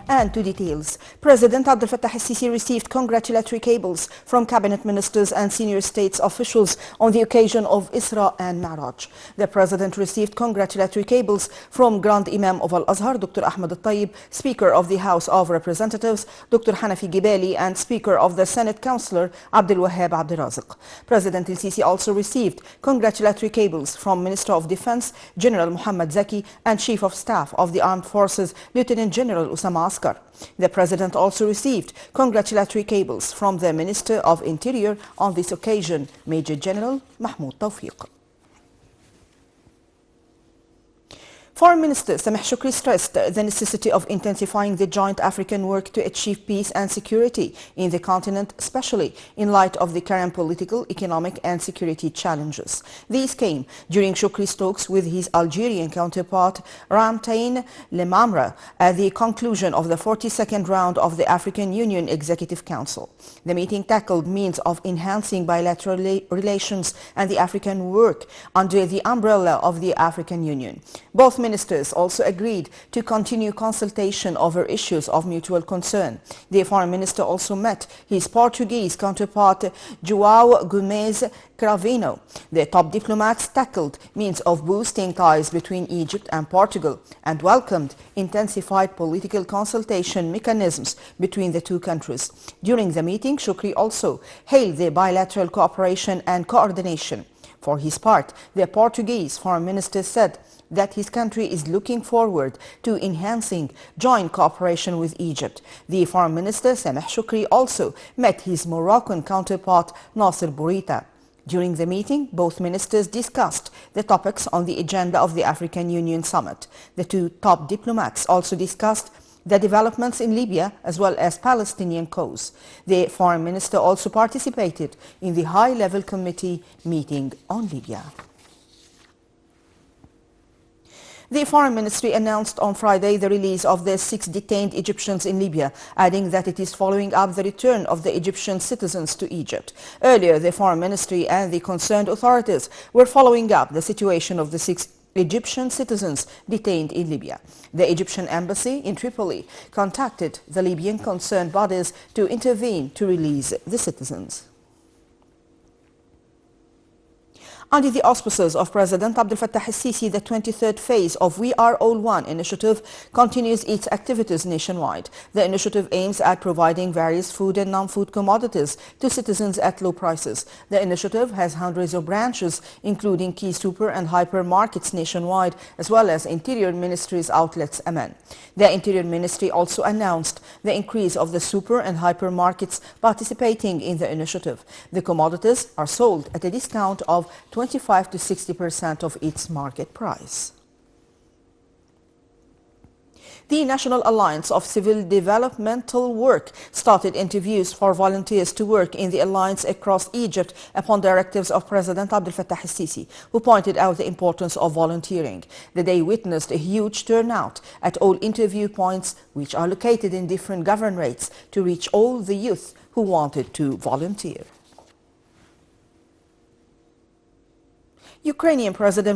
And to details, President Abdel Fattah el-Sisi received congratulatory cables from cabinet ministers and senior states officials on the occasion of Isra and Mi'raj. The President received congratulatory cables from Grand Imam of Al-Azhar, Dr. Ahmed al-Tayyib, Speaker of the House of Representatives, Dr. Hanafi Gibali, and Speaker of the Senate Councillor, Abdel Wahab Abdel Razak. President el-Sisi also received congratulatory cables from Minister of Defense, General Muhammad Zaki, and Chief of Staff of the Armed Forces, Lieutenant General Usama Askar. The President also received congratulatory cables from the Minister of Interior on this occasion, Major General Mahmoud Tawfiq. Foreign Minister Sameh Shoukry stressed the necessity of intensifying the joint African work to achieve peace and security in the continent, especially in light of the current political, economic and security challenges. These came during Shoukry's talks with his Algerian counterpart Ramtain Lemamra at the conclusion of the 42nd round of the African Union Executive Council. The meeting tackled means of enhancing bilateral relations and the African work under the umbrella of the African Union. Both ministers also agreed to continue consultation over issues of mutual concern. The foreign minister also met his Portuguese counterpart João Gomes Cravino. The top diplomats tackled means of boosting ties between Egypt and Portugal and welcomed intensified political consultation mechanisms between the two countries. During the meeting, Shoukry also hailed the bilateral cooperation and coordination. For his part, the Portuguese foreign minister said that his country is looking forward to enhancing joint cooperation with Egypt. The foreign minister, Sameh Shoukry, also met his Moroccan counterpart, Nasser Bourita. During the meeting, both ministers discussed the topics on the agenda of the African Union Summit. The two top diplomats also discussed the developments in Libya as well as Palestinian cause. The foreign minister also participated in the high-level committee meeting on Libya. The Foreign Ministry announced on Friday the release of the 6 detained Egyptians in Libya, adding that it is following up the return of the Egyptian citizens to Egypt. Earlier, the Foreign Ministry and the concerned authorities were following up the situation of the 6 Egyptian citizens detained in Libya. The Egyptian embassy in Tripoli contacted the Libyan concerned bodies to intervene to release the citizens. Under the auspices of President Abdel Fattah el-Sisi, the 23rd phase of We Are All One initiative continues its activities nationwide. The initiative aims at providing various food and non-food commodities to citizens at low prices. The initiative has hundreds of branches, including key super and hypermarkets nationwide, as well as Interior Ministry's outlets Aman. The Interior Ministry also announced the increase of the super and hypermarkets participating in the initiative. The commodities are sold at a discount of 25 to 60% of its market price. The National Alliance of Civil Developmental Work started interviews for volunteers to work in the alliance across Egypt upon directives of President Abdel Fattah el-Sisi, who pointed out the importance of volunteering. The day witnessed a huge turnout at all interview points, which are located in different governorates, to reach all the youth who wanted to volunteer. Ukrainian President